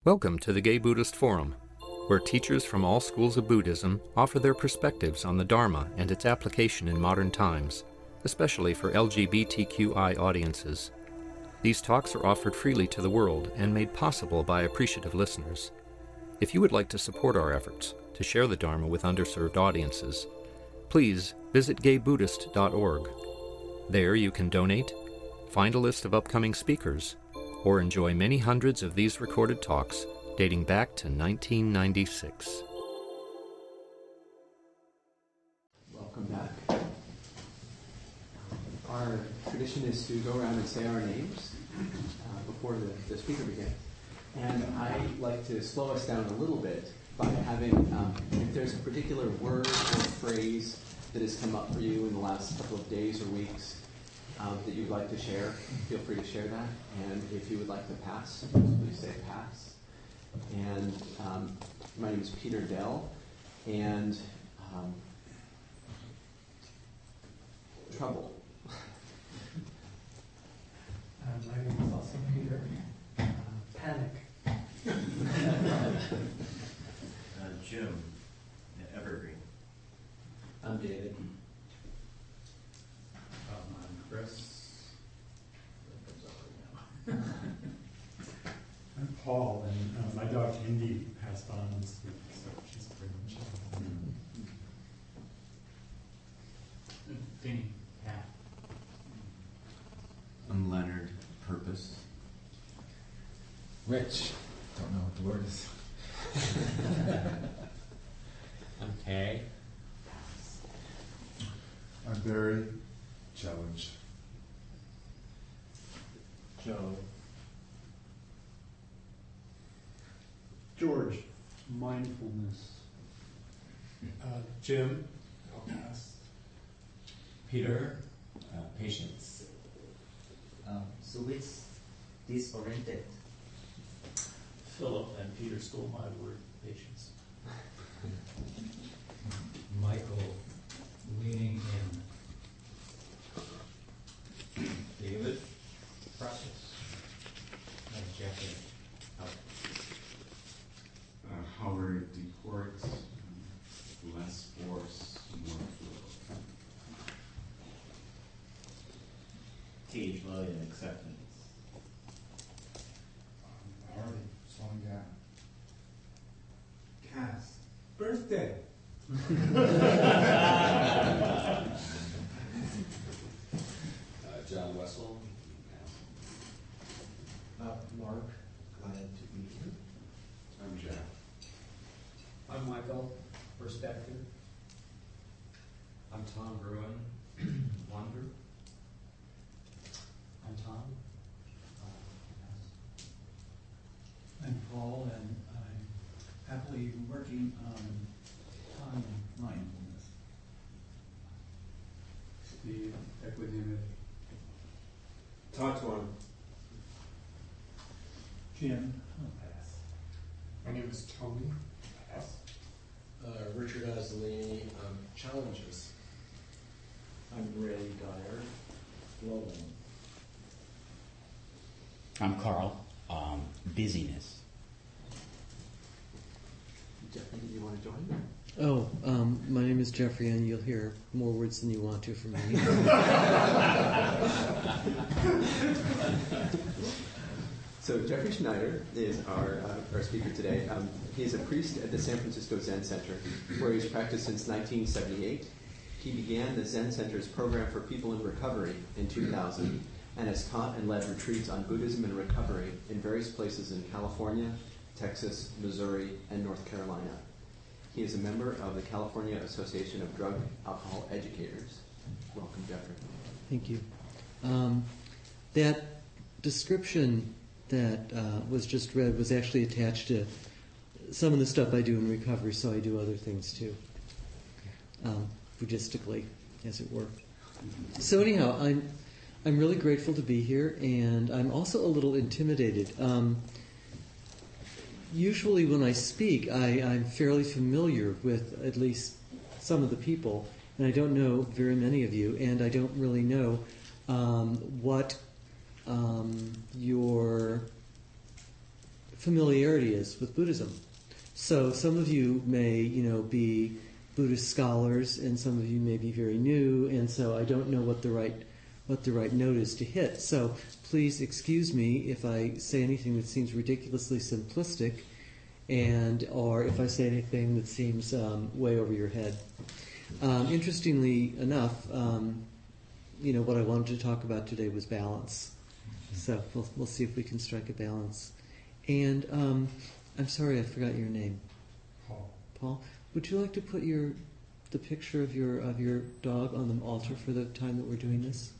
Welcome to the Gay Buddhist Forum, where teachers from all schools of Buddhism offer their perspectives on the Dharma and its application in modern times, especially for LGBTQI audiences. These talks are offered freely to the world and made possible by appreciative listeners. If you would like to support our efforts to share the Dharma with underserved audiences, please visit gaybuddhist.org. There you can donate, find a list of upcoming speakers, or enjoy many hundreds of these recorded talks dating back to 1996. Welcome back. Our tradition is to go around and say our names before the speaker begins. And I like to slow us down a little bit by having, if there's a particular word or phrase that has come up for you in the last couple of days or weeks that you'd like to share, feel free to share that. And if you would like to pass, please say pass. And my name is Peter Dell, and trouble. My name is also Peter. Panic. Jim, Evergreen. I'm David. I'm Chris. I'm Paul, and my dog Indy passed on this week, so she's pretty much Vinny. Pat. I'm Leonard, Purpose. Rich. Don't know what the word is. I'm Kay. I'm Barry. Challenge. Joe. George, mindfulness. Jim. I'll pass. Peter, patience. Suwitz, disoriented. Philip and Peter stole my word, patience. Michael, leaning in. David. Precious. And Jeffrey, out. Howard deports, less force, more flow. T.H. William, acceptance. Hardy. Slowing down. Cass. Birthday. John Wessel. Mark, glad to be here. I'm Jack. I'm Michael, perspective. I'm Tom Bruein, wonder. I'm Tom. I'm Paul, and I'm happily working on time mindfulness. Steve, equanimity. Tatuan. Jim. My name is Tony. Pass. Richard Azzolini, challenges. I'm Ray Dyer. Global. I'm Carl. Busyness. Jeffrey, did you want to join? Oh, my name is Jeffrey, and you'll hear more words than you want to from me. So Jeffrey Schneider is our speaker today. He is a priest at the San Francisco Zen Center, where he's practiced since 1978. He began the Zen Center's program for people in recovery in 2000 and has taught and led retreats on Buddhism and recovery in various places in California, Texas, Missouri, and North Carolina. He is a member of the California Association of Drug Alcohol Educators. Welcome, Jeffrey. Thank you. That description that was just read was actually attached to some of the stuff I do in recovery, so I do other things too, Buddhistically, as it were. So anyhow, I'm really grateful to be here, and I'm also a little intimidated. Usually when I speak, I'm fairly familiar with at least some of the people, and I don't know very many of you, and I don't really know what your familiarity is with Buddhism. So some of you may, be Buddhist scholars, and some of you may be very new, and so I don't know what the right note is to hit. So please excuse me if I say anything that seems ridiculously simplistic, or if I say anything that seems way over your head. Interestingly enough, what I wanted to talk about today was balance. So we'll see if we can strike a balance. And I'm sorry, I forgot your name. Paul. Paul, would you like to put the picture of your dog on the altar for the time that we're doing this?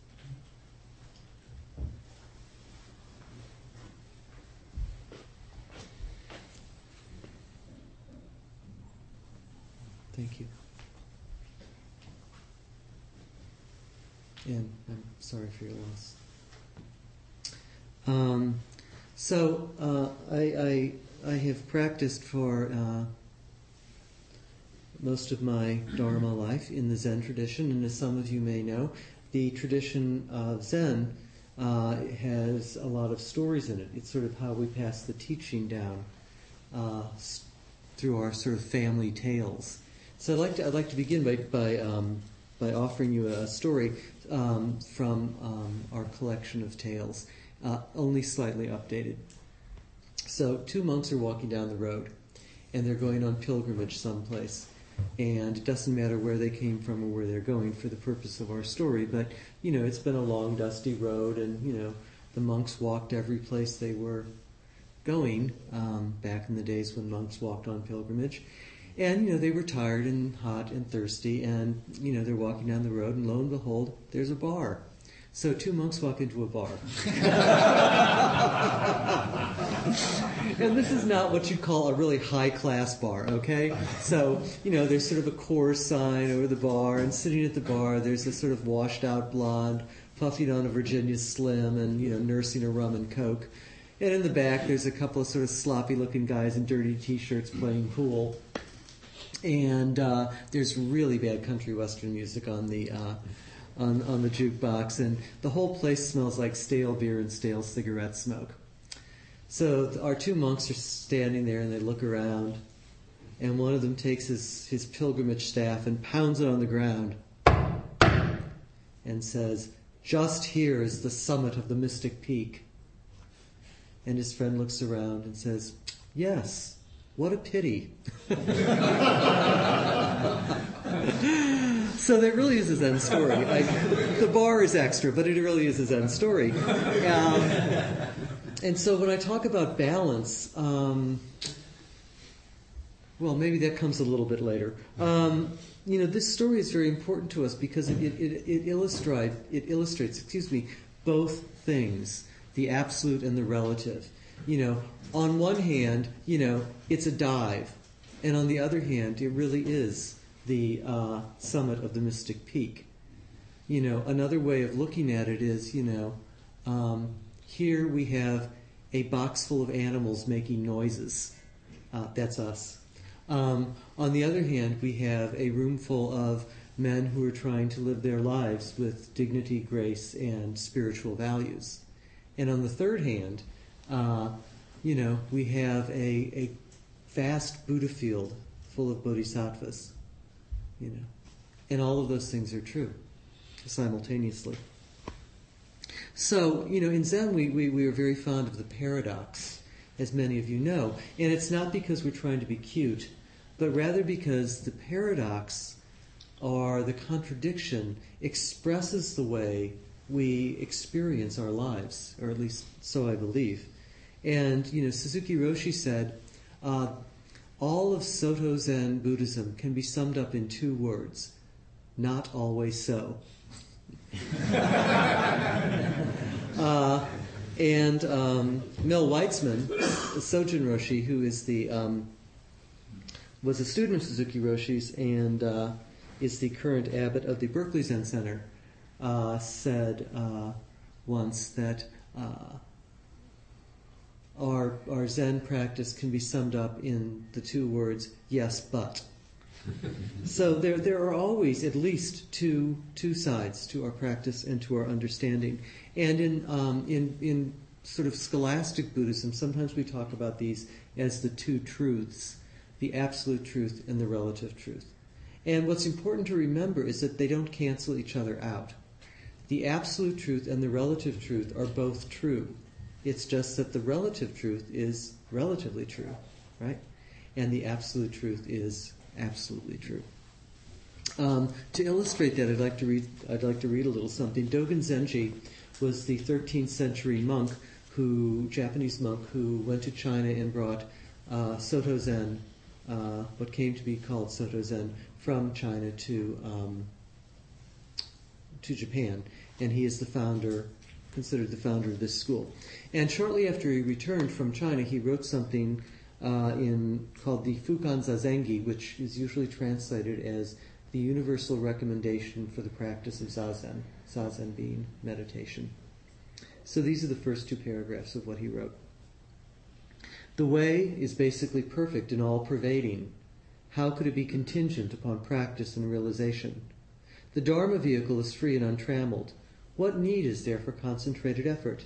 Thank you. And I'm sorry for your loss. I have practiced for most of my Dharma life in the Zen tradition, and as some of you may know, the tradition of Zen has a lot of stories in it. It's sort of how we pass the teaching down through our sort of family tales. So I'd like to begin by offering you a story from our collection of tales, only slightly updated. So 2 monks are walking down the road, and they're going on pilgrimage someplace. And it doesn't matter where they came from or where they're going for the purpose of our story, but, it's been a long, dusty road, and, the monks walked every place they were going, back in the days when monks walked on pilgrimage. And, they were tired and hot and thirsty, and, they're walking down the road, and lo and behold, there's a bar. So 2 monks walk into a bar. And this is not what you'd call a really high-class bar, okay? So, there's sort of a chorus sign over the bar, and sitting at the bar, there's a sort of washed-out blonde, puffing on a Virginia Slim, and, nursing a rum and Coke. And in the back, there's a couple of sort of sloppy-looking guys in dirty T-shirts playing pool. And there's really bad country western music on the jukebox, and the whole place smells like stale beer and stale cigarette smoke. So our 2 monks are standing there, and they look around, and one of them takes his pilgrimage staff and pounds it on the ground and says, "Just here is the summit of the mystic peak." And his friend looks around and says, "Yes, what a pity." So there really is a Zen story. The bar is extra, but it really is a Zen story. And so when I talk about balance, maybe that comes a little bit later. This story is very important to us because it illustrates, both things, the absolute and the relative. On one hand, it's a dive, and on the other hand, it really is the summit of the mystic peak. Another way of looking at it is, here we have a box full of animals making noises. That's us. On the other hand, we have a room full of men who are trying to live their lives with dignity, grace, and spiritual values. And on the third hand, we have a vast Buddha field full of bodhisattvas. And all of those things are true simultaneously. So, in Zen, we are very fond of the paradox, as many of you know. And it's not because we're trying to be cute, but rather because the paradox, or the contradiction, expresses the way we experience our lives, or at least so I believe. And, Suzuki Roshi said, all of Soto Zen Buddhism can be summed up in 2 words: not always so. And Mel Weitzman, Sojin Roshi, who is was a student of Suzuki Roshi's and is the current abbot of the Berkeley Zen Center, said once that our Zen practice can be summed up in the 2 words, yes, but. So there are always at least two sides to our practice and to our understanding. And in sort of scholastic Buddhism, sometimes we talk about these as the two truths, the absolute truth and the relative truth. And what's important to remember is that they don't cancel each other out. The absolute truth and the relative truth are both true. It's just that the relative truth is relatively true, right? And the absolute truth is absolutely true. To illustrate that, I'd like to read a little something. Dogen Zenji was the 13th century Japanese monk who went to China and brought Soto Zen, what came to be called Soto Zen, from China to Japan, and he is considered the founder of this school. And shortly after he returned from China, he wrote something called the Fukan Zazengi, which is usually translated as the universal recommendation for the practice of Zazen, Zazen being meditation. So these are the first two paragraphs of what he wrote. The way is basically perfect and all-pervading. How could it be contingent upon practice and realization? The Dharma vehicle is free and untrammeled. What need is there for concentrated effort?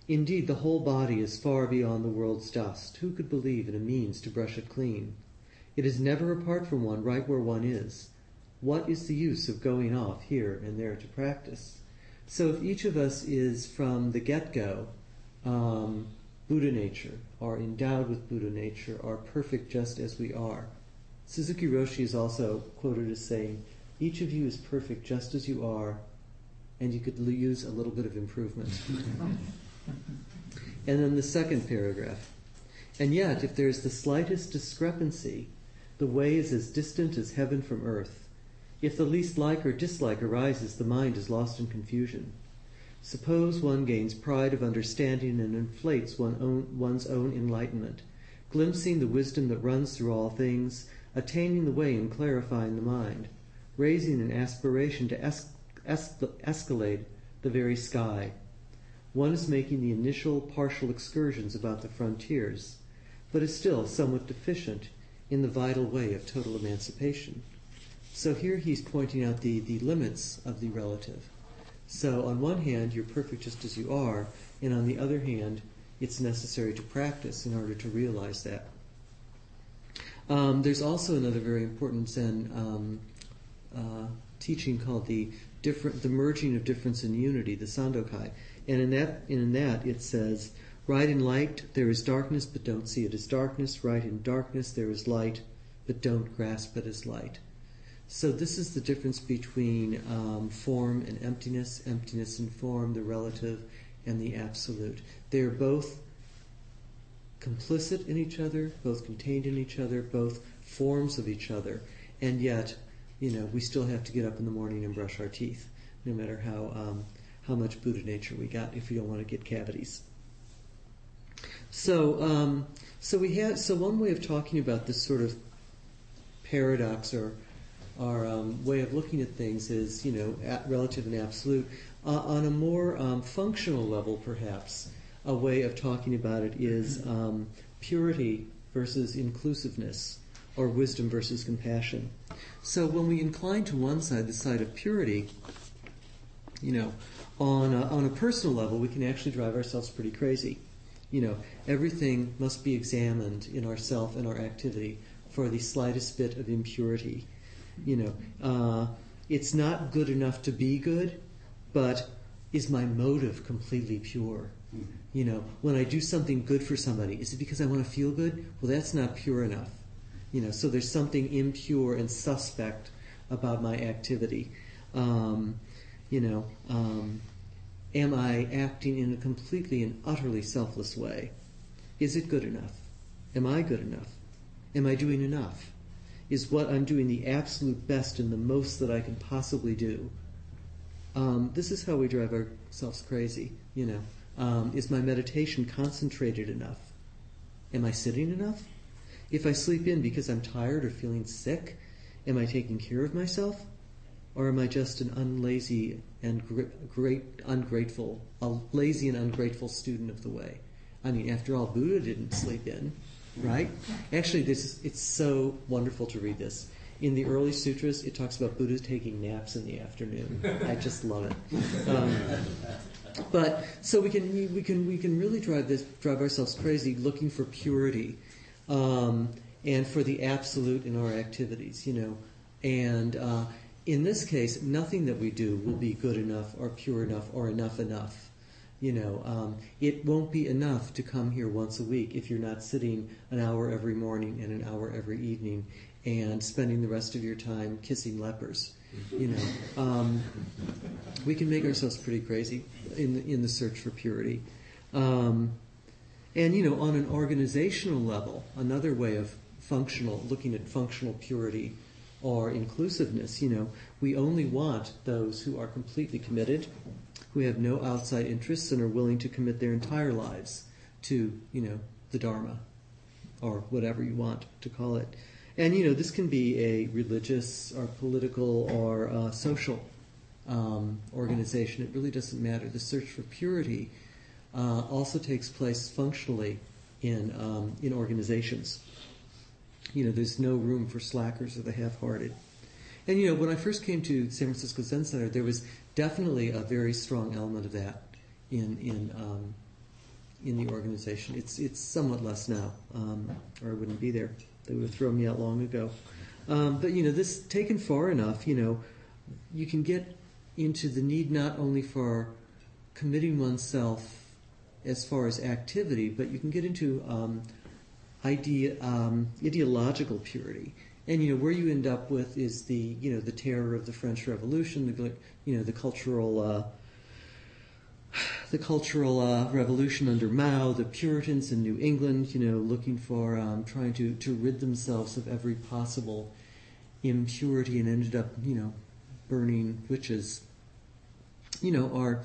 Indeed, the whole body is far beyond the world's dust. Who could believe in a means to brush it clean? It is never apart from one, right where one is. What is the use of going off here and there to practice? So if each of us is from the get-go Buddha nature, are endowed with Buddha nature, are perfect just as we are. Suzuki Roshi is also quoted as saying, each of you is perfect just as you are, and you could use a little bit of improvement. And then the second paragraph. And yet, if there is the slightest discrepancy, the way is as distant as heaven from earth. If the least like or dislike arises, the mind is lost in confusion. Suppose one gains pride of understanding and inflates one's own enlightenment, glimpsing the wisdom that runs through all things, attaining the way and clarifying the mind, raising an aspiration to escalade the very sky. One is making the initial partial excursions about the frontiers, but is still somewhat deficient in the vital way of total emancipation. So here he's pointing out the limits of the relative. So on one hand, you're perfect just as you are, and on the other hand, it's necessary to practice in order to realize that. There's also another very important Zen teaching called the merging of difference and unity, the Sandokai. And in that it says, right in light there is darkness, but don't see it as darkness. Right in darkness there is light, but don't grasp it as light. So this is the difference between form and emptiness and form, the relative and the absolute. They're both complicit in each other, both contained in each other, both forms of each other, and yet, we still have to get up in the morning and brush our teeth, no matter how much Buddha nature we got, if we don't want to get cavities. So one way of talking about this sort of paradox or way of looking at things is, relative and absolute. On a more functional level, perhaps, a way of talking about it is purity versus inclusiveness, or wisdom versus compassion. So when we incline to one side, the side of purity, on a personal level, we can actually drive ourselves pretty crazy. Everything must be examined in ourself and our activity for the slightest bit of impurity. It's not good enough to be good, but is my motive completely pure? When I do something good for somebody, is it because I want to feel good? Well, that's not pure enough. So there's something impure and suspect about my activity. Am I acting in a completely and utterly selfless way? Is it good enough? Am I good enough? Am I doing enough? Is what I'm doing the absolute best and the most that I can possibly do? This is how we drive ourselves crazy. Is my meditation concentrated enough? Am I sitting enough? If I sleep in because I'm tired or feeling sick, am I taking care of myself? Or am I just a lazy and ungrateful student of the way? I mean, after all, Buddha didn't sleep in, right? Actually, it's so wonderful to read this. In the early sutras, it talks about Buddha taking naps in the afternoon. I just love it. But so we can really drive ourselves crazy looking for purity, and for the absolute in our activities, And in this case, nothing that we do will be good enough or pure enough or enough. It won't be enough to come here once a week if you're not sitting an hour every morning and an hour every evening and spending the rest of your time kissing lepers. We can make ourselves pretty crazy in the search for purity. And on an organizational level, another way of looking at functional purity or inclusiveness, we only want those who are completely committed, who have no outside interests and are willing to commit their entire lives to, the Dharma, or whatever you want to call it. And, this can be a religious or political or social organization. It really doesn't matter. The search for purity also takes place functionally in organizations. There's no room for slackers or the half-hearted. And, when I first came to San Francisco Zen Center, there was definitely a very strong element of that in the organization. It's somewhat less now, or I wouldn't be there. They would have thrown me out long ago. But, this taken far enough, you can get into the need not only for committing oneself as far as activity, but you can get into ideological purity. And, where you end up with is the terror of the French Revolution, the cultural revolution under Mao, the Puritans in New England, looking for trying to rid themselves of every possible impurity, and ended up, burning witches. Are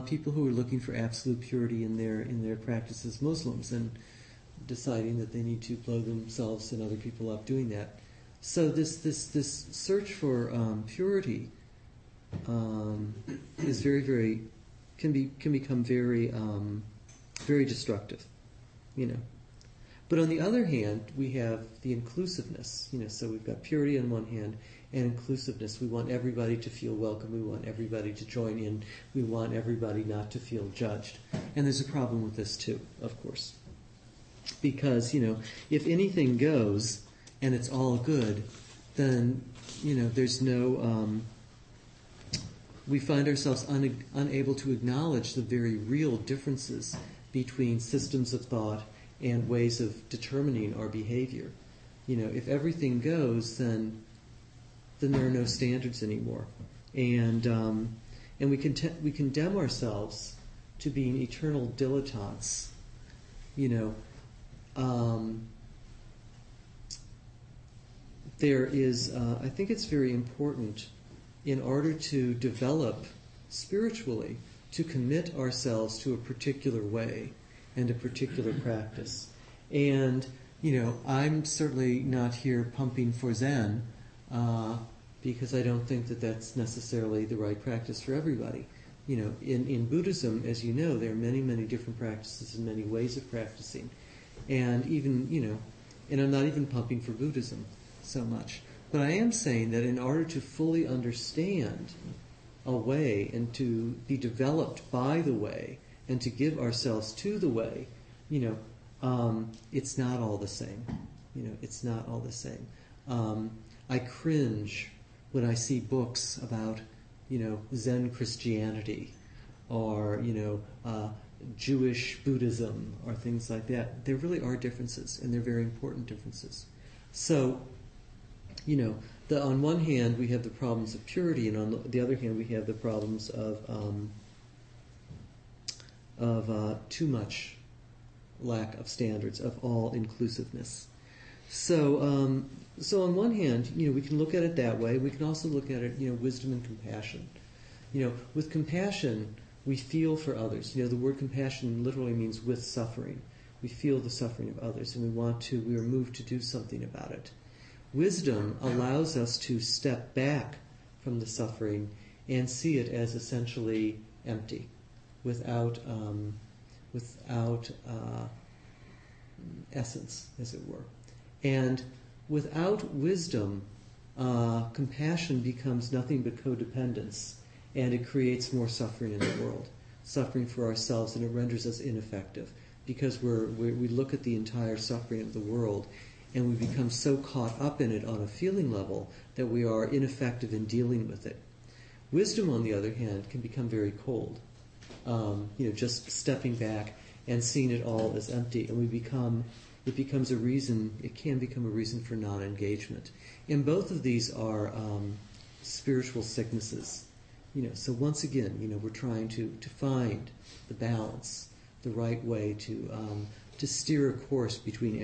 people who are looking for absolute purity in their practice as Muslims and deciding that they need to blow themselves and other people up doing that. So this search for purity is very, very can become very very destructive, But on the other hand, we have the inclusiveness, So we've got purity on one hand and inclusiveness. We want everybody to feel welcome. We want everybody to join in. We want everybody not to feel judged. And there's a problem with this too, of course, because if anything goes and it's all good, then there's no. We find ourselves unable to acknowledge the very real differences between systems of thought and ways of determining our behavior. If everything goes, then there are no standards anymore, and we condemn ourselves to being eternal dilettantes. There is, I think it's very important, in order to develop spiritually, to commit ourselves to a particular way and a particular practice. And, I'm certainly not here pumping for Zen, because I don't think that that's necessarily the right practice for everybody. In Buddhism, as you know, there are many, many different practices and many ways of practicing. And even, and I'm not even pumping for Buddhism so much. But I am saying that in order to fully understand a way and to be developed by the way and to give ourselves to the way, it's not all the same. It's not all the same. I cringe when I see books about, Zen Christianity or, Jewish Buddhism or things like that. There really are differences, and they're very important differences. So, on one hand we have the problems of purity, and on the other hand we have the problems of too much lack of standards, of all inclusiveness. So on one hand, we can look at it that way. We can also look at it, wisdom and compassion. With compassion, we feel for others. The word compassion literally means with suffering. We feel the suffering of others, and we are moved to do something about it. Wisdom allows us to step back from the suffering and see it as essentially empty, without essence, as it were. And without wisdom, compassion becomes nothing but codependence. and it creates more suffering in the world, suffering for ourselves, and it renders us ineffective because we look at the entire suffering of the world and we become so caught up in it on a feeling level that we are ineffective in dealing with it. Wisdom, on the other hand, can become very cold. Just stepping back and seeing it all as empty, and it can become a reason for non-engagement. And both of these are spiritual sicknesses. So once again, we're trying to find the balance, the right way to steer a course between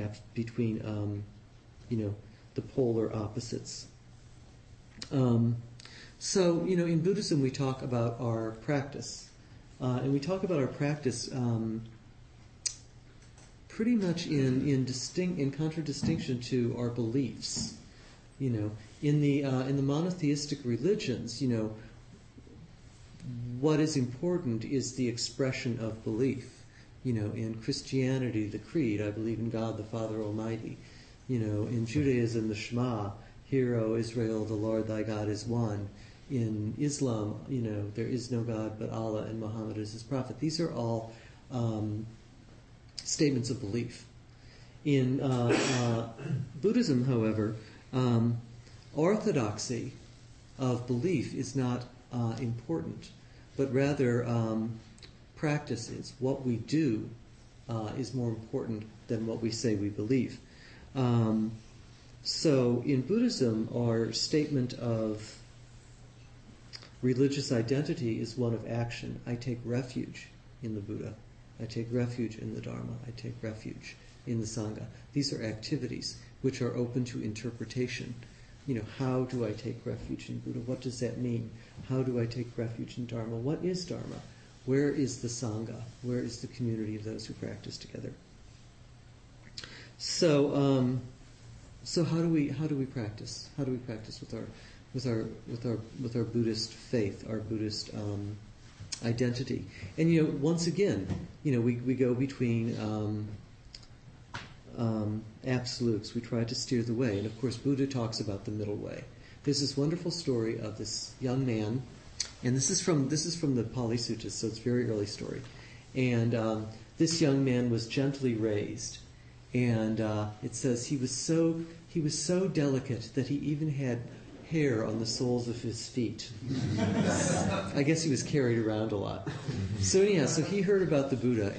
the polar opposites. So in Buddhism we talk about our practice, and we talk about our practice pretty much in contradistinction to our beliefs. In the monotheistic religions, what is important is the expression of belief. In Christianity, the creed, I believe in God the Father Almighty. In Judaism, the Shema, Hear, O Israel, the Lord thy God is one. In Islam, there is no God but Allah, and Muhammad is his prophet. These are all statements of belief. In Buddhism, however, orthodoxy of belief is not important, but rather practice is. What we do is more important than what we say we believe. So in Buddhism, our statement of religious identity is one of action. I take refuge in the Buddha. I take refuge in the Dharma. I take refuge in the Sangha. These are activities which are open to interpretation. How do I take refuge in Buddha? What does that mean? How do I take refuge in Dharma? What is Dharma? Where is the Sangha? Where is the community of those who practice together? So how do we practice? How do we practice with our Buddhist faith, our Buddhist identity? And once again, we go between absolutes. We try to steer the way, and of course, Buddha talks about the middle way. There's this wonderful story of this young man, and this is from the Pali Suttas, so it's a very early story. And this young man was gently raised, and it says he was so delicate that he even had hair on the soles of his feet. I guess he was carried around a lot. So anyhow, he heard about the Buddha,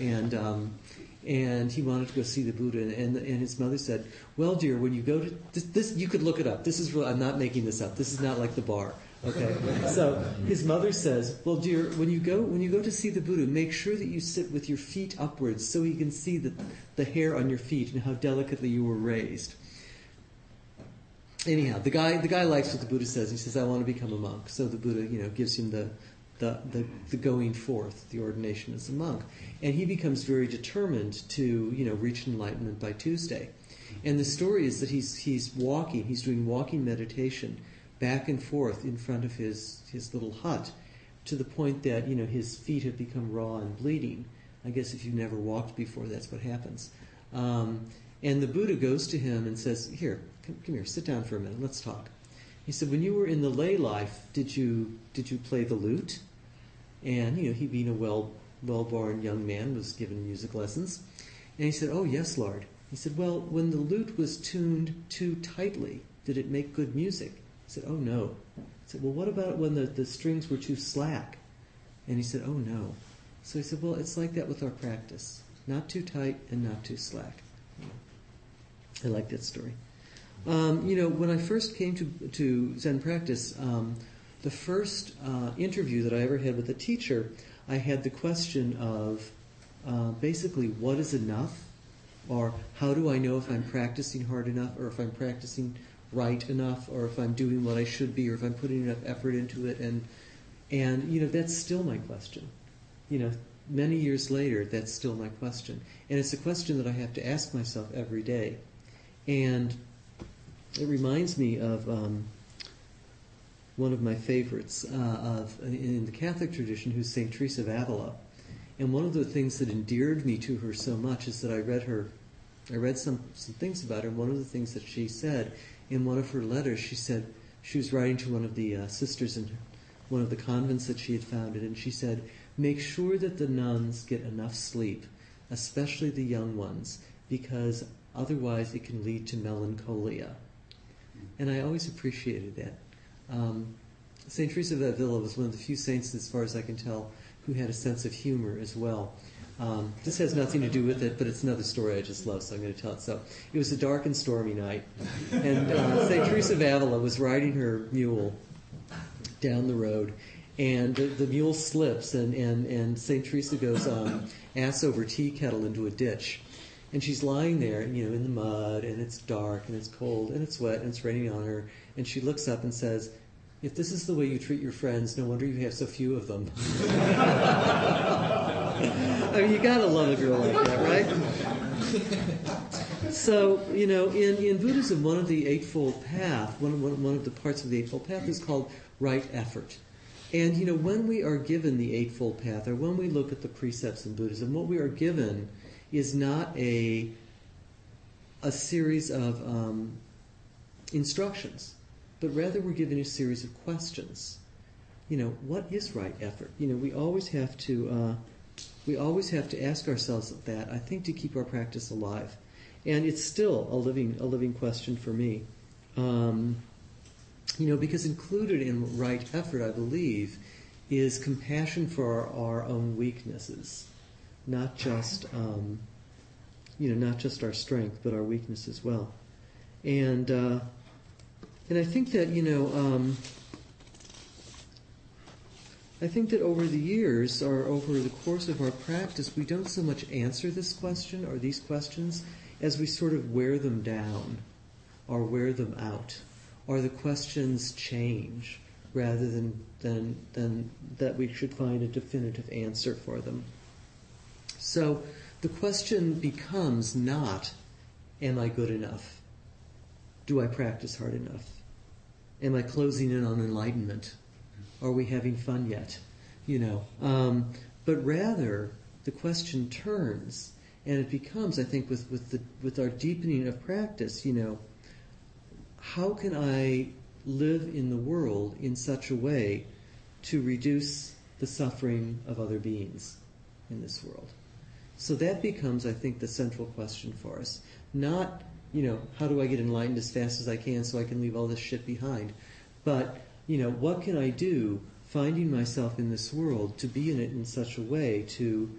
and he wanted to go see the Buddha, and his mother said, "Well, dear, when you go to this, you could look it up. This is real. I'm not making this up. This is not like the bar." Okay. So his mother says, "Well, dear, when you go to see the Buddha, make sure that you sit with your feet upwards, so he can see the hair on your feet and how delicately you were raised." Anyhow, the guy likes what the Buddha says. He says, "I want to become a monk." So the Buddha, gives him the going forth, the ordination as a monk, and he becomes very determined to reach enlightenment by Tuesday. And the story is that he's doing walking meditation back and forth in front of his little hut, to the point that his feet have become raw and bleeding. I guess if you've never walked before, that's what happens. And the Buddha goes to him and says, "Here, come here, sit down for a minute, let's talk." He said, "When you were in the lay life, did you play the lute?" And he, being a well-born young man, was given music lessons. And he said, "Oh yes, Lord." He said, "Well, when the lute was tuned too tightly, did it make good music?" He said, "Oh no." He said, "Well, what about when the strings were too slack?" And he said, "Oh no." So he said, "Well, it's like that with our practice. Not too tight and not too slack." I like that story. When I first came to Zen practice, the first interview that I ever had with a teacher, I had the question of basically, what is enough? Or how do I know if I'm practicing hard enough, or if I'm practicing right enough, or if I'm doing what I should be, or if I'm putting enough effort into it? And that's still my question. Many years later, that's still my question. And it's a question that I have to ask myself every day. And it reminds me of one of my favorites in the Catholic tradition, who's St. Teresa of Avila. And one of the things that endeared me to her so much is that I read some things about her. And one of the things that she said in one of her letters, she said she was writing to one of the sisters in one of the convents that she had founded, and she said, make sure that the nuns get enough sleep, especially the young ones, because otherwise it can lead to melancholia. And I always appreciated that. St. Teresa of Avila was one of the few saints, as far as I can tell, who had a sense of humor as well. This has nothing to do with it, but it's another story I just love, so I'm going to tell it. So it was a dark and stormy night, and St. Teresa of Avila was riding her mule down the road, and the mule slips, and St. Teresa goes ass over tea kettle into a ditch. And she's lying there, in the mud, and it's dark, and it's cold, and it's wet, and it's raining on her. And she looks up and says, if this is the way you treat your friends, no wonder you have so few of them. I mean, you gotta love a girl like that, right? So, in Buddhism, one of the Eightfold Path, one of the parts of the Eightfold Path is called right effort. And, when we are given the Eightfold Path, or when we look at the precepts in Buddhism, what we are given is not a series of instructions, but rather we're given a series of questions. What is right effort? We always have to ask ourselves that, I think, to keep our practice alive. And it's still a living question for me. Because included in right effort, I believe, is compassion for our own weaknesses. Not just our strength, but our weakness as well. And I think that I think that over the years, or over the course of our practice, we don't so much answer this question or these questions as we sort of wear them down or wear them out, or the questions change rather than that we should find a definitive answer for them. So the question becomes not, am I good enough? Do I practice hard enough? Am I closing in on enlightenment? Are we having fun yet? But rather, the question turns, and it becomes, I think, with our deepening of practice, how can I live in the world in such a way to reduce the suffering of other beings in this world? So that becomes, I think, the central question for us. Not, how do I get enlightened as fast as I can so I can leave all this shit behind? But, what can I do, finding myself in this world, to be in it in such a way to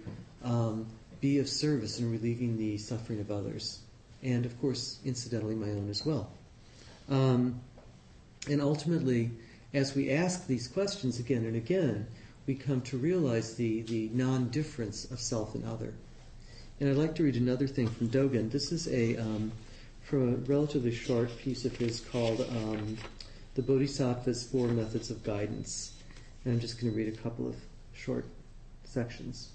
be of service in relieving the suffering of others? And, of course, incidentally, my own as well. And ultimately, as we ask these questions again and again, we come to realize the non-difference of self and other. And I'd like to read another thing from Dogen. This is from a relatively short piece of his called The Bodhisattva's Four Methods of Guidance. And I'm just going to read a couple of short sections.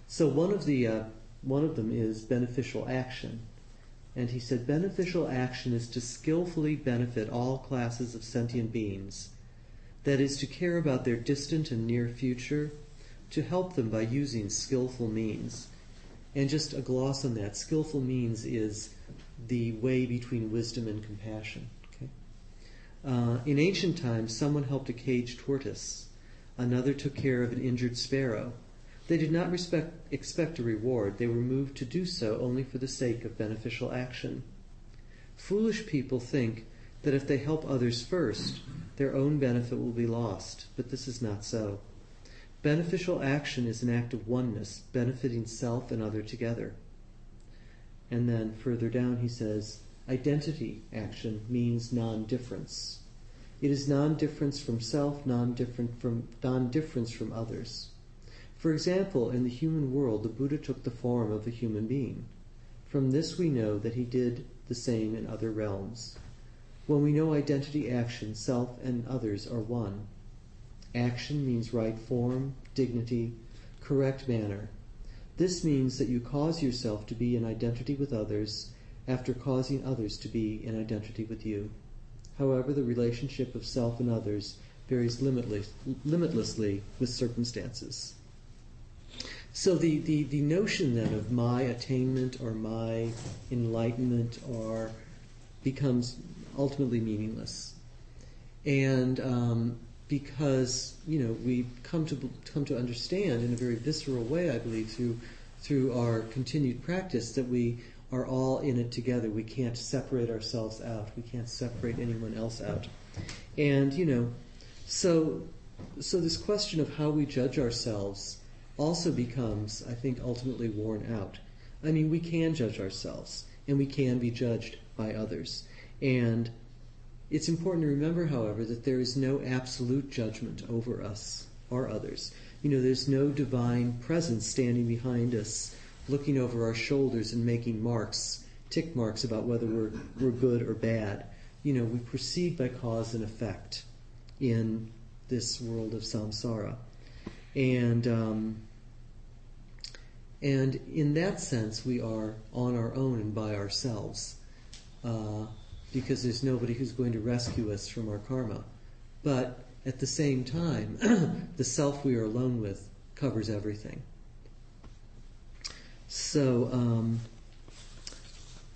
So one of them is beneficial action. And he said, beneficial action is to skillfully benefit all classes of sentient beings. That is, to care about their distant and near future, to help them by using skillful means. And just a gloss on that, skillful means is the way between wisdom and compassion. Okay? In ancient times, someone helped a caged tortoise. Another took care of an injured sparrow. They did not expect a reward. They were moved to do so only for the sake of beneficial action. Foolish people think that if they help others first, their own benefit will be lost, but this is not so. Beneficial action is an act of oneness, benefiting self and other together. And then further down he says, identity action means non-difference. It is non-difference from self, non-difference from others. For example, in the human world, the Buddha took the form of a human being. From this we know that he did the same in other realms. When we know identity action, self and others are one. Action means right form, dignity, correct manner. This means that you cause yourself to be in identity with others after causing others to be in identity with you. However, the relationship of self and others varies limitlessly with circumstances. So the notion then of my attainment or my enlightenment becomes ultimately meaningless. And because we come to understand in a very visceral way, I believe, through our continued practice, that we are all in it together. We can't separate ourselves out. We can't separate anyone else out. And so this question of how we judge ourselves also becomes, I think, ultimately worn out. I mean, we can judge ourselves, and we can be judged by others. And it's important to remember, however, that there is no absolute judgment over us or others. There's no divine presence standing behind us, looking over our shoulders and making tick marks about whether we're good or bad. We proceed by cause and effect in this world of samsara. And in that sense, we are on our own and by ourselves, because there's nobody who's going to rescue us from our karma. But at the same time, the self we are alone with covers everything. So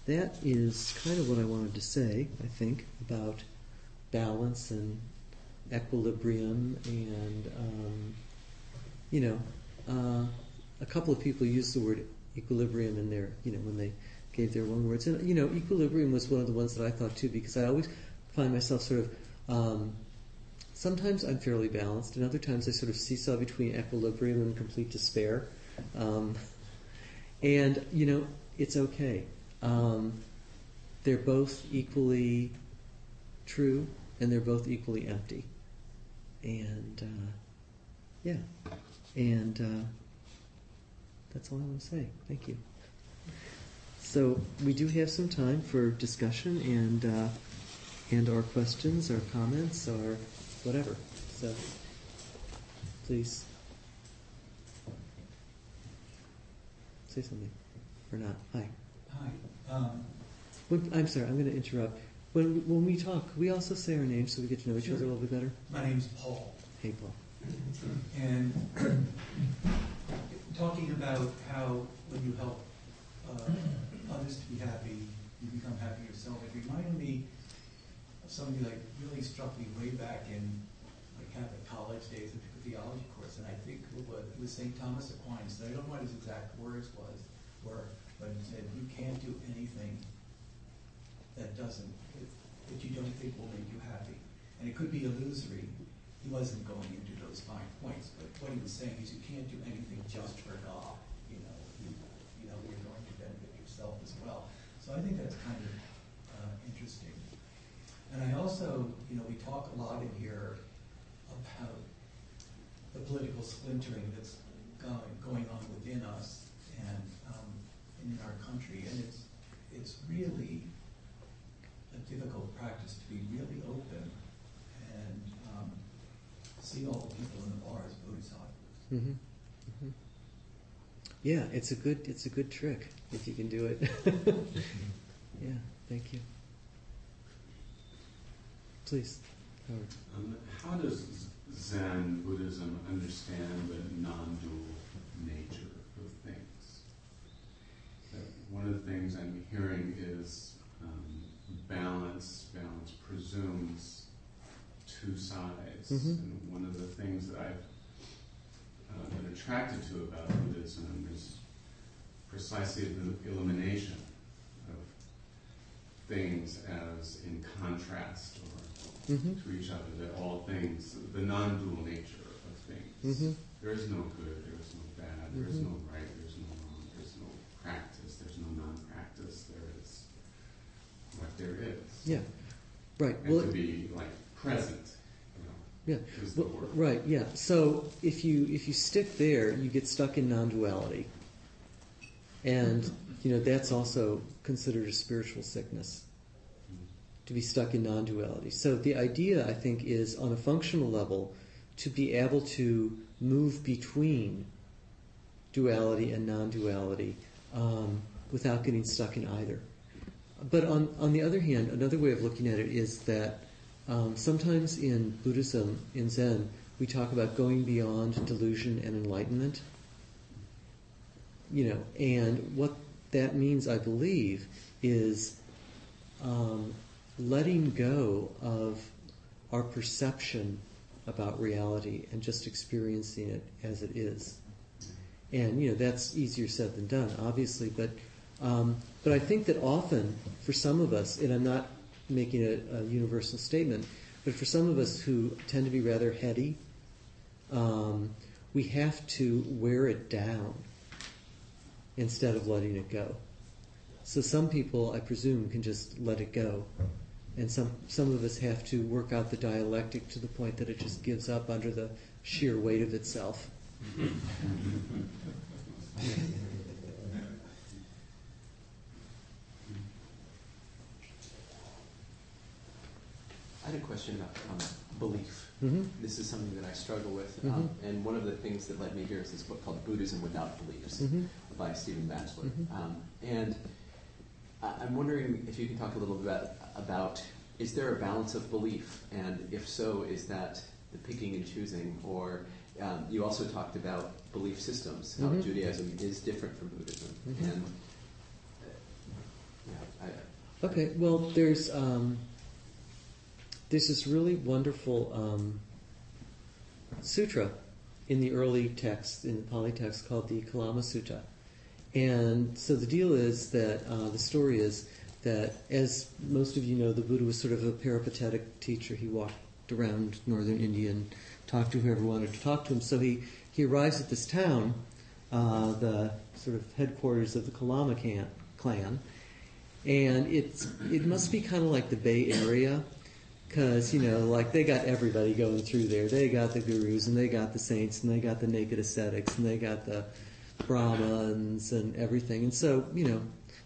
that is kind of what I wanted to say, I think, about balance and equilibrium. And, a couple of people used the word equilibrium in their, when they gave their own words. And, equilibrium was one of the ones that I thought too, because I always find myself sort of, sometimes I'm fairly balanced, and other times I sort of seesaw between equilibrium and complete despair. And, it's okay. They're both equally true, and they're both equally empty. And, that's all I want to say. Thank you. So we do have some time for discussion and or questions or comments or whatever. So please say something or not. Hi. Hi. I'm sorry, I'm going to interrupt. When we talk, we also say our names so we get to know each other a little bit better. My name's Paul. Hey, Paul. And talking about how when you help others to be happy, you become happy yourself, it reminded me of somebody like really struck me way back in like Catholic college days. I took a theology course, and I think it was St. Thomas Aquinas. I don't know what his exact words were, but he said, "You can't do anything that you don't think will make you happy." And it could be illusory. He wasn't going into those fine points, but what he was saying is you can't do anything just for God. You're going to benefit yourself as well. So I think that's kind of interesting. And I also, we talk a lot in here about the political splintering that's going on within us and in our country, and it's really a difficult practice to be really open and see all the people in the bar as bodhisattvas. Mm-hmm. Mm-hmm. Yeah, it's a good trick if you can do it. Yeah, thank you. Please, Howard. How does Zen Buddhism understand the non-dual nature of things? One of the things I'm hearing is balance. Balance presumes two sides. Mm-hmm. And one of the things that I've been attracted to about Buddhism is precisely the elimination of things as in contrast or Mm-hmm. to each other, that all things, the non-dual nature of things. Mm-hmm. There is no good, there is no bad, there is no right, there is no wrong, there is no practice, there is no non-practice, there is what there is. Yeah, right. And to be like present, yeah. is the word. Right, yeah. So if you stick there, you get stuck in non-duality. And, that's also considered a spiritual sickness, to be stuck in non-duality. So the idea, I think, is on a functional level to be able to move between duality and non-duality without getting stuck in either. But on the other hand, another way of looking at it is that sometimes in Buddhism, in Zen, we talk about going beyond delusion and enlightenment. And what that means, I believe, is letting go of our perception about reality and just experiencing it as it is. And that's easier said than done, obviously. But I think that often, for some of us, and I'm not making a universal statement, but for some of us who tend to be rather heady, we have to wear it down instead of letting it go. So some people, I presume, can just let it go. And some of us have to work out the dialectic to the point that it just gives up under the sheer weight of itself. I had a question about belief. Mm-hmm. This is something that I struggle with. Mm-hmm. And one of the things that led me here is this book called Buddhism Without Beliefs by Stephen Batchelor. And I'm wondering if you can talk a little bit about, is there a balance of belief? And if so, is that the picking and choosing? Or you also talked about belief systems, how Judaism is different from Buddhism. And okay, well, there's this really wonderful sutra in the early text, in the Pali text, called the Kalama Sutta. And so the deal is that, the story is that, as most of you know, the Buddha was sort of a peripatetic teacher. He walked around northern India and talked to whoever wanted to talk to him. So he arrives at this town, the sort of headquarters of the Kalama clan, and it must be kind of like the Bay Area, because, like they got everybody going through there. They got the gurus, and they got the saints, and they got the naked ascetics, and they got the Brahmins and everything. And so,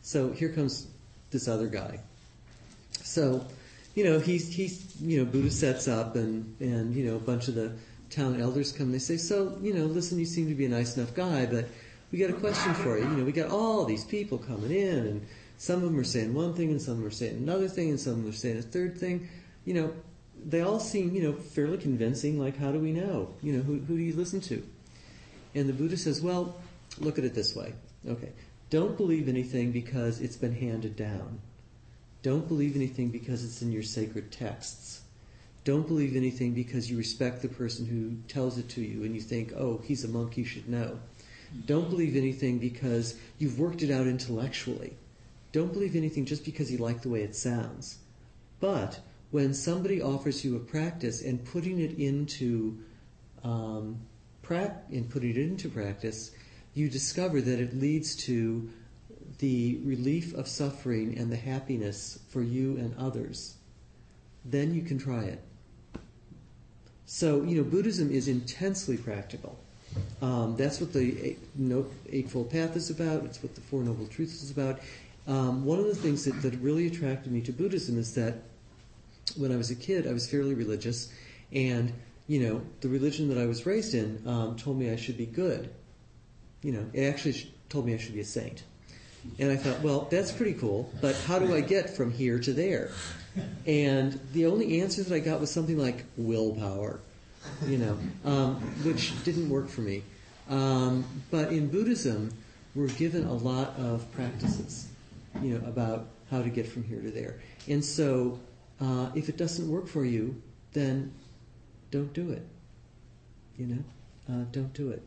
so here comes this other guy. So, he's Buddha sets up, and a bunch of the town elders come, and they say, so, listen, you seem to be a nice enough guy, but we got a question for you. We got all these people coming in, and some of them are saying one thing, and some of them are saying another thing, and some of them are saying a third thing. They all seem, fairly convincing. Like, how do we know? Who do you listen to? And the Buddha says, well, look at it this way. Okay, don't believe anything because it's been handed down. Don't believe anything because it's in your sacred texts. Don't believe anything because you respect the person who tells it to you and you think, oh, he's a monk, he should know. Don't believe anything because you've worked it out intellectually. Don't believe anything just because you like the way it sounds. But when somebody offers you a practice and putting it into practice, you discover that it leads to the relief of suffering and the happiness for you and others, then you can try it. So, Buddhism is intensely practical. That's what the Eightfold Path is about. It's what the Four Noble Truths is about. One of the things that really attracted me to Buddhism is that when I was a kid, I was fairly religious, and, the religion that I was raised in told me I should be good. It actually told me I should be a saint. And I thought, well, that's pretty cool, but how do I get from here to there? And the only answer that I got was something like willpower, which didn't work for me. But in Buddhism, we're given a lot of practices, about how to get from here to there. And so if it doesn't work for you, then don't do it. Don't do it.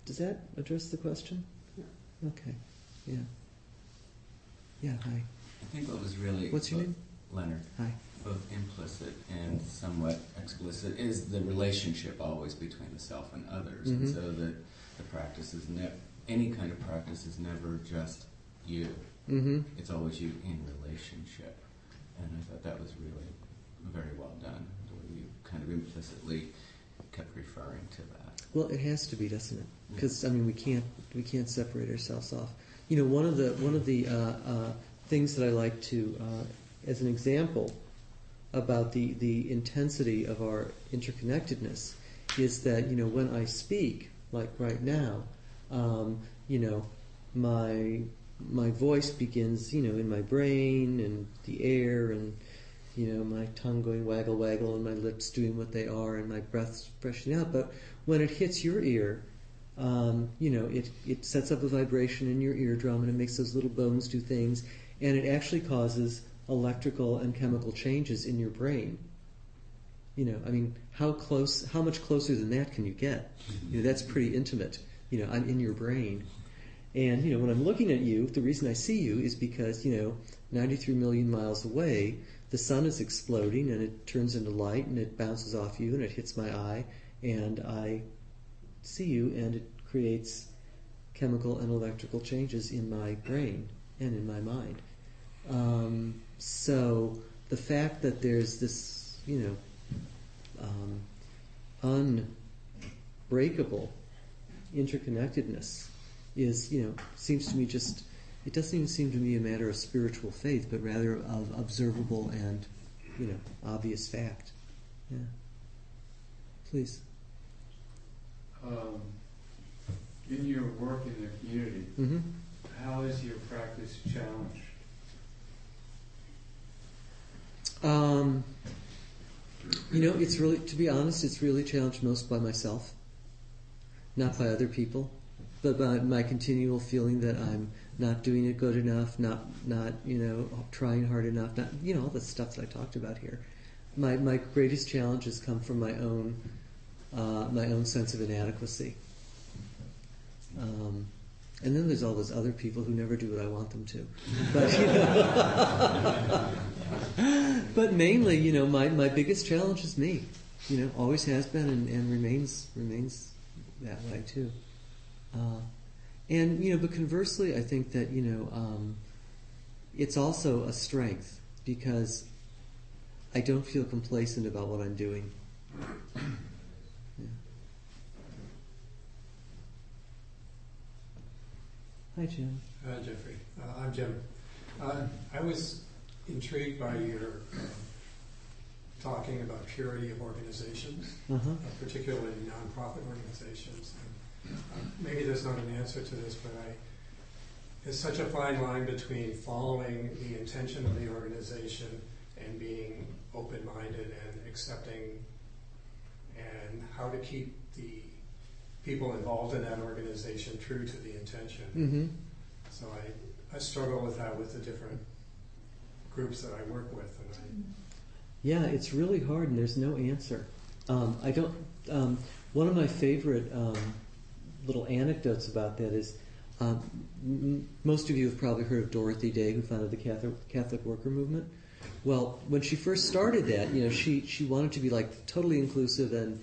Does that address the question? Yeah. Okay. Yeah. Yeah, hi. I think what was really... What's your name? Leonard. Hi. Both implicit and somewhat explicit is the relationship always between the self and others. Mm-hmm. And so that the practice is any kind of practice is never just you. Mm-hmm. It's always you in relationship. And I thought that was really very well done, the way you kind of implicitly kept referring to that. Well, it has to be, doesn't it? Because we can't separate ourselves off. One of the things that I like to, as an example, about the intensity of our interconnectedness, is that when I speak, like right now, my voice begins, in my brain and the air, and my tongue going waggle waggle, and my lips doing what they are, and my breath's freshening out. But when it hits your ear, it sets up a vibration in your eardrum, and it makes those little bones do things, and it actually causes electrical and chemical changes in your brain. I mean, how much closer than that can you get? That's pretty intimate. I'm in your brain. And, when I'm looking at you, the reason I see you is because, 93 million miles away, the sun is exploding and it turns into light and it bounces off you and it hits my eye and I see you and it creates chemical and electrical changes in my brain and in my mind. So the fact that there's this, unbreakable interconnectedness is, seems to me it doesn't even seem to me a matter of spiritual faith, but rather of observable and, obvious fact. Yeah. Please. In your work in the community, Mm-hmm. how is your practice challenged? It's really, to be honest, it's really challenged most by myself, not by other people, but by my continual feeling that I'm not doing it good enough, not trying hard enough, not all the stuff that I talked about here. My greatest challenges come from my own sense of inadequacy. And then there's all those other people who never do what I want them to. But but mainly, my biggest challenge is me. Always has been and remains that way too. But conversely, I think that it's also a strength because I don't feel complacent about what I'm doing. Hi, Jim. Hi, Jeffrey. I'm Jim. I was intrigued by your talking about purity of organizations, particularly nonprofit organizations. And, maybe there's not an answer to this, but there's such a fine line between following the intention of the organization and being open-minded and accepting, and how to keep the people involved in that organization true to the intention. Mm-hmm. So I struggle with that with the different groups that I work with. Yeah, it's really hard, and there's no answer. I don't. One of my favorite little anecdotes about that is most of you have probably heard of Dorothy Day, who founded the Catholic Worker Movement. Well, when she first started that, she wanted to be like totally inclusive and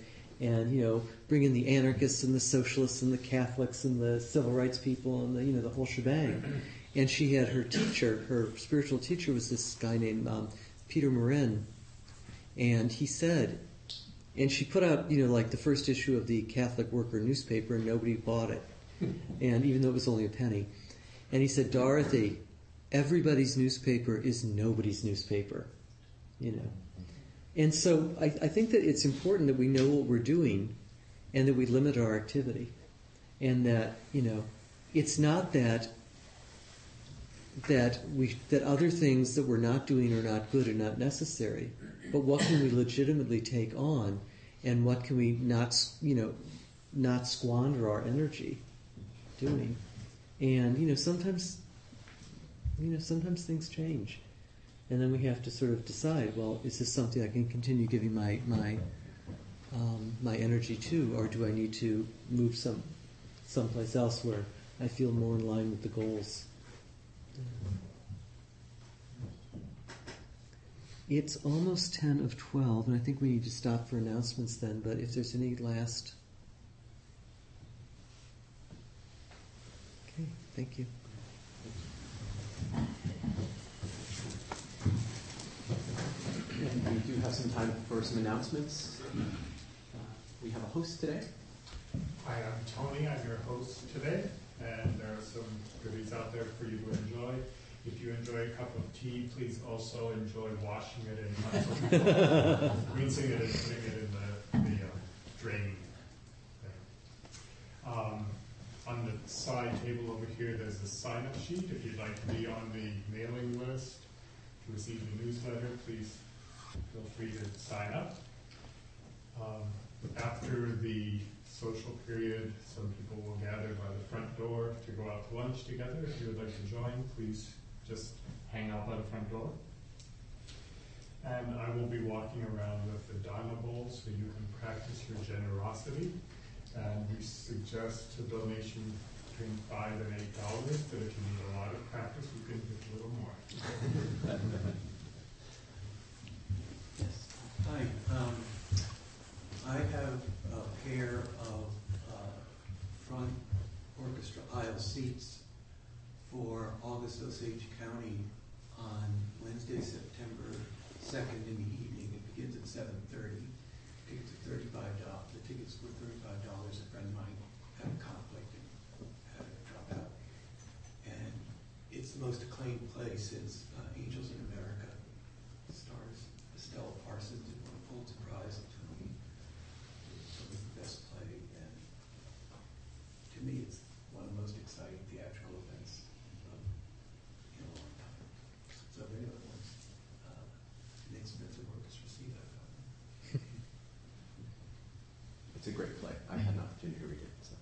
bring in the anarchists and the socialists and the Catholics and the civil rights people and the whole shebang. And she had her spiritual teacher was this guy named Peter Bruein, and he said, and she put out like the first issue of the Catholic Worker newspaper, and nobody bought it, and even though it was only a penny. And he said, Dorothy, everybody's newspaper is nobody's newspaper, And so I think that it's important that we know what we're doing and that we limit our activity. And that, it's not that other things that we're not doing are not good or not necessary, but what can we legitimately take on and what can we not squander our energy doing. And, sometimes things change. And then we have to sort of decide, well, is this something I can continue giving my energy to, or do I need to move someplace else where I feel more in line with the goals? It's almost 10 of 12, and I think we need to stop for announcements then, but if there's any last... Okay, thank you. And we do have some time for some announcements. We have a host today. Hi, I'm Tony. I'm your host today, and there are some goodies out there for you to enjoy. If you enjoy a cup of tea, please also enjoy washing it in rinsing it and putting it in the drain thing. On the side table over here, there's a sign-up sheet. If you'd like to be on the mailing list to receive the newsletter, please feel free to sign up. After the social period, some people will gather by the front door to go out to lunch together. If you would like to join, please just hang out by the front door. And I will be walking around with the Dharma bowl so you can practice your generosity. And we suggest a donation between $5 and $8, but if you need a lot of practice, you can give a little more. Yes. Hi. I have a pair of front orchestra aisle seats for August Osage County on Wednesday, September 2nd in the evening. It begins at 7:30. Tickets are $35. The tickets were $35. A friend of mine had a conflict and had to drop out. And it's the most acclaimed play since Angels in America. It stars Estelle Parsons who won a Pulitzer Prize and Tony. It's probably the best play, and to me it's one of the most exciting theatrical events in a long time. So if anyone wants an expensive orchestra seat, I've got them. It's a great play. I had an opportunity to read it. So.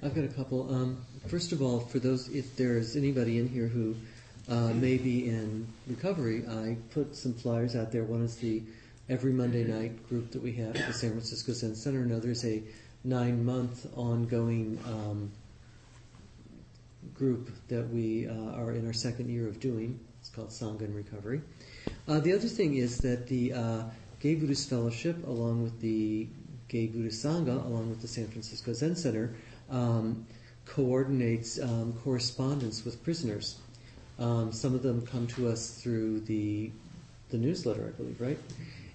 I've got a couple. First of all, for those, if there's anybody in here who may be in recovery, I put some flyers out there. One is the every Monday night group that we have at the San Francisco Zen Center. Another's a 9-month ongoing group that we are in our second year of doing. It's called Sangha in Recovery. The other thing is that the Gay Buddhist Fellowship, along with the Gay Buddhist Sangha, along with the San Francisco Zen Center, coordinates correspondence with prisoners. Some of them come to us through the newsletter, I believe, right?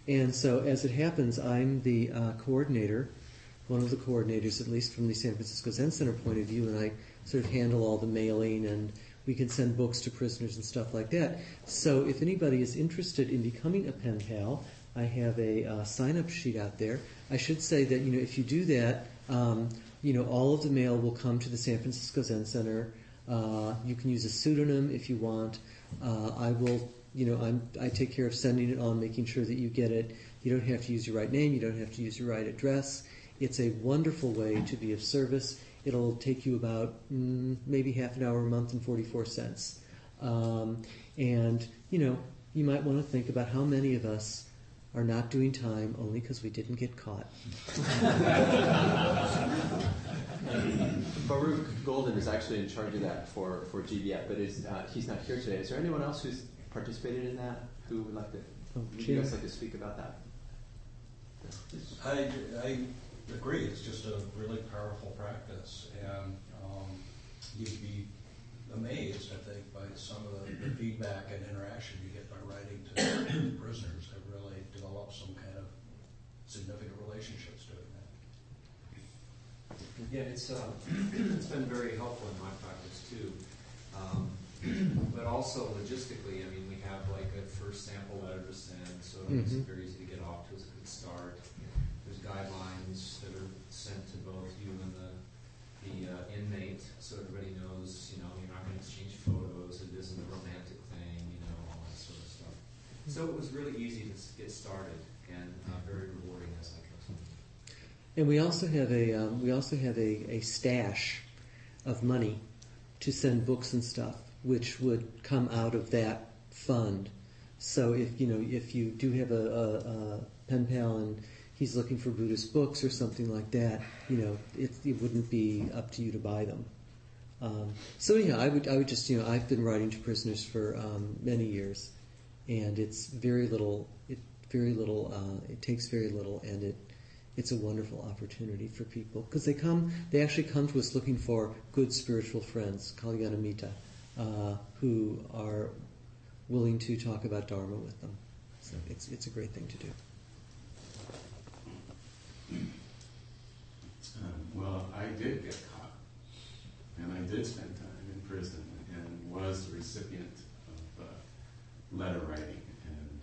And so, as it happens, I'm the coordinator, one of the coordinators, at least from the San Francisco Zen Center point of view, and I sort of handle all the mailing, and we can send books to prisoners and stuff like that. So if anybody is interested in becoming a pen pal, I have a sign-up sheet out there. I should say that, if you do that, all of the mail will come to the San Francisco Zen Center. You can use a pseudonym if you want. I will, I take care of sending it on, making sure that you get it. You don't have to use your right name. You don't have to use your right address. It's a wonderful way to be of service. It'll take you about maybe half an hour a month and 44 cents. And, you might want to think about how many of us are not doing time only because we didn't get caught. Baruch Golden is actually in charge of that for GBF, but he's not here today. Is there anyone else who's participated in that who would like to? Would you guys like to speak about that? I agree. It's just a really powerful practice, and you'd be amazed, I think, by some of the feedback and interaction you get by writing to prisoners to really develop some kind of significant relationships doing that. Yeah, it's been very helpful in my practice too. But also logistically, we have like a first sample letter to send, so it's very easy to get off to. It's a good start. There's guidelines that are sent to both you and the inmate, so everybody knows, you're not going to exchange photos. It isn't a romantic thing, all that sort of stuff. So it was really easy to get started and very rewarding as I continued. And we also have a stash of money to send books and stuff, which would come out of that fund. So if you do have a pen pal and he's looking for Buddhist books or something like that, it wouldn't be up to you to buy them. So anyhow, I would just I've been writing to prisoners for many years, and it's very little. It takes very little, and it's a wonderful opportunity for people because they actually come to us looking for good spiritual friends, Kalyanamita, who are willing to talk about Dharma with them. So it's a great thing to do. Well, I did get caught, and I did spend time in prison, and was the recipient of letter writing, and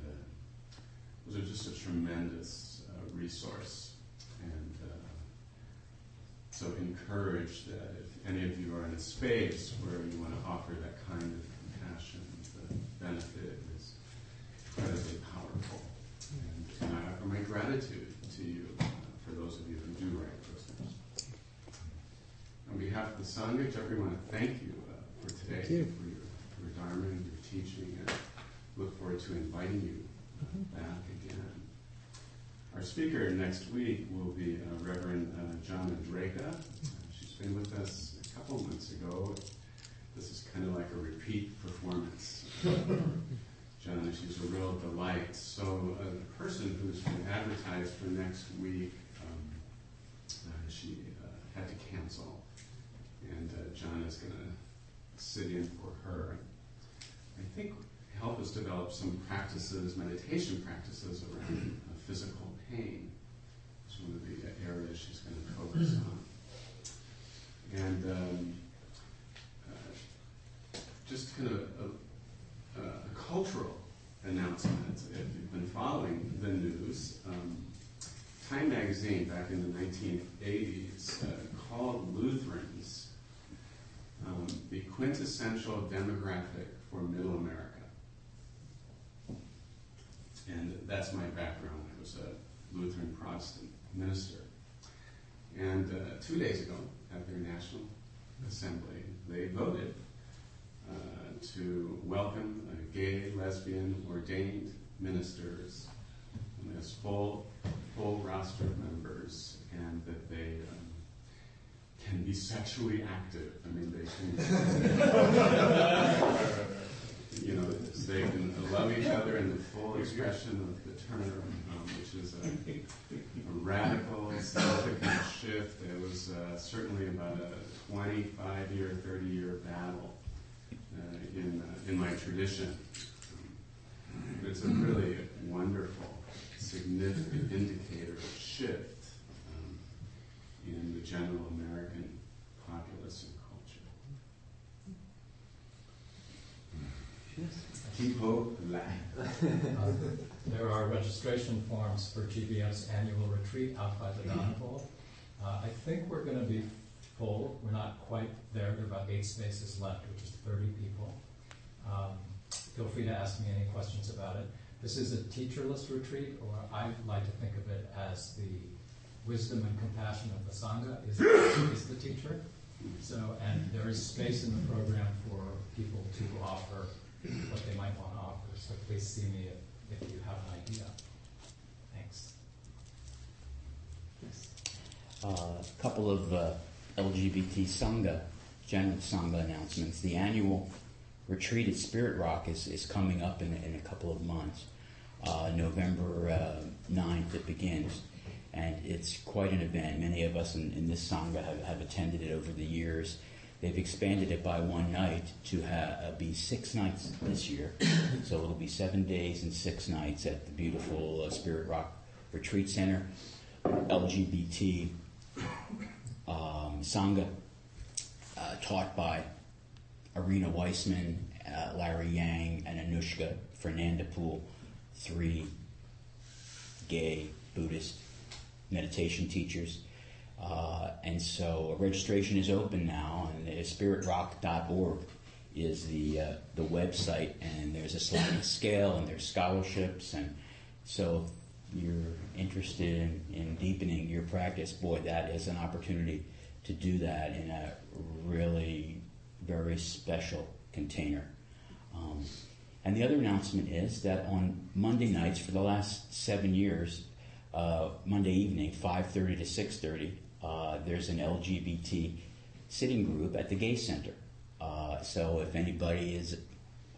it was just a tremendous resource, and so encouraged that if any of you are in a space where you want to offer that kind of compassion, the benefit is incredibly powerful, and I offer my gratitude to you for those of you who do write prisoners. On behalf of the Sangha, Jeffrey, I want to thank you for today, for your Dharma and your teaching, and look forward to inviting you back again. Our speaker next week will be Reverend Jana Draka. She's been with us a couple months ago. This is kind of like a repeat performance. Jana, she's a real delight. So the person who's been advertised for next week, she had to cancel. And Jana's going to sit in for her. I think help us develop some practices, meditation practices around physical pain. It's one of the areas she's going to focus on. And just kind of a cultural announcement. If you've been following the news, Time magazine back in the 1980s called Lutherans the quintessential demographic for Middle America. And that's my background. I was a Lutheran Protestant minister. And 2 days ago, at their National Assembly, they voted to welcome gay, lesbian, ordained ministers as full roster members, and that they can be sexually active. I mean, they can, they can love each other in the full expression of the term, which is a radical, significant shift. It was certainly about a 25-year, 30-year battle in my tradition. It's a really wonderful, significant indicator of shift in the general American populace and culture. Keep hope alive. There are registration forms for GBF's annual retreat out by the Don Bowl. I think we're going to be full. We're not quite there. There are about 8 spaces left, which is 30 people. Feel free to ask me any questions about it. This is a teacherless retreat, or I like to think of it as the wisdom and compassion of the Sangha is the teacher. So, and there is space in the program for people to offer what they might want to offer. So please see me if you have an idea. Thanks. A couple of LGBT Sangha, general Sangha announcements. The annual retreat at Spirit Rock is coming up in a couple of months. November 9th it begins, and it's quite an event. Many of us in this Sangha have attended it over the years. They've expanded it by one night to be 6 nights this year. So it'll be 7 days and 6 nights at the beautiful Spirit Rock Retreat Center. LGBT Sangha, taught by Arena Weissman, Larry Yang, and Anushka Fernandapool, 3 gay Buddhist meditation teachers. And so registration is open now, and spiritrock.org is the website, and there's a sliding scale, and there's scholarships, and so if you're interested in deepening your practice, boy, that is an opportunity to do that in a really very special container. And the other announcement is that on Monday nights for the last 7 years, Monday evening, 5:30 to 6:30, there's an LGBT sitting group at the Gay Center. So if anybody is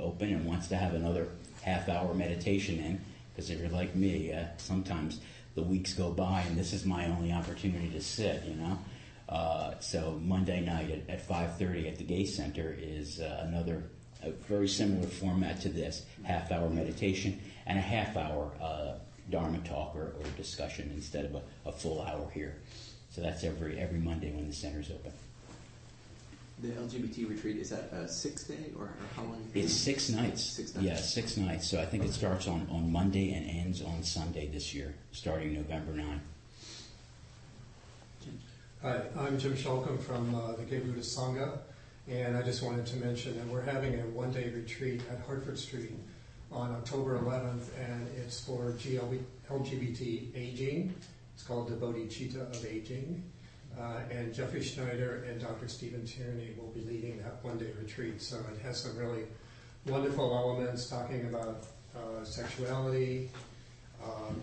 open and wants to have another half-hour meditation in, because if you're like me, sometimes the weeks go by and this is my only opportunity to sit, So Monday night at 5:30 at the Gay Center is a very similar format to this, half-hour meditation and a half-hour Dharma talk or discussion instead of a full hour here. So that's every Monday when the center's open. The LGBT retreat, is that a 6-day or how long? It's 6 nights. 6 nights. Yeah, 6 nights. So I think it starts on Monday and ends on Sunday this year, starting November 9. Hi, I'm Jim Shulkin from the Gay Buddhist Sangha, and I just wanted to mention that we're having a one-day retreat at Hartford Street on October 11th, and it's for LGBT aging. It's called the Bodhicitta of Aging. And Jeffrey Schneider and Dr. Stephen Tierney will be leading that one-day retreat. So it has some really wonderful elements talking about sexuality,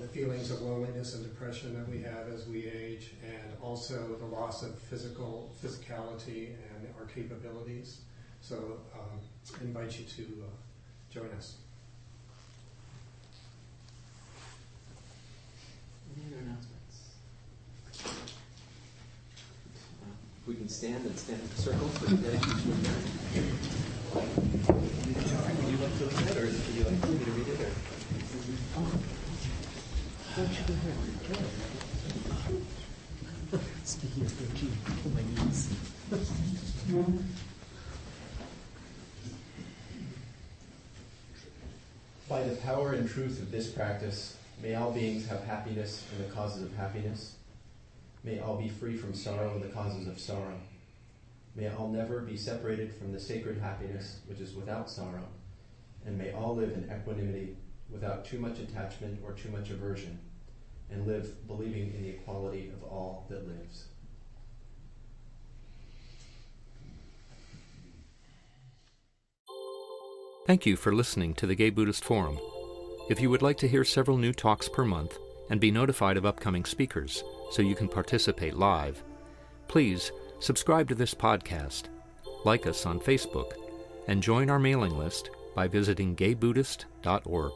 the feelings of loneliness and depression that we have as we age, and also the loss of physicality and our capabilities. So I invite you to join us. Any other announcements? We can stand in a circle for the day. Would you like to look at it, or would you like me to read it? Or? Don't you go ahead. Speaking of Gucci, oh my knees. By the power and truth of this practice, may all beings have happiness in the causes of happiness. May all be free from sorrow in the causes of sorrow. May all never be separated from the sacred happiness which is without sorrow. And may all live in equanimity without too much attachment or too much aversion, and live believing in the equality of all that lives. Thank you for listening to the Gay Buddhist Forum. If you would like to hear several new talks per month and be notified of upcoming speakers so you can participate live, please subscribe to this podcast, like us on Facebook, and join our mailing list by visiting gaybuddhist.org.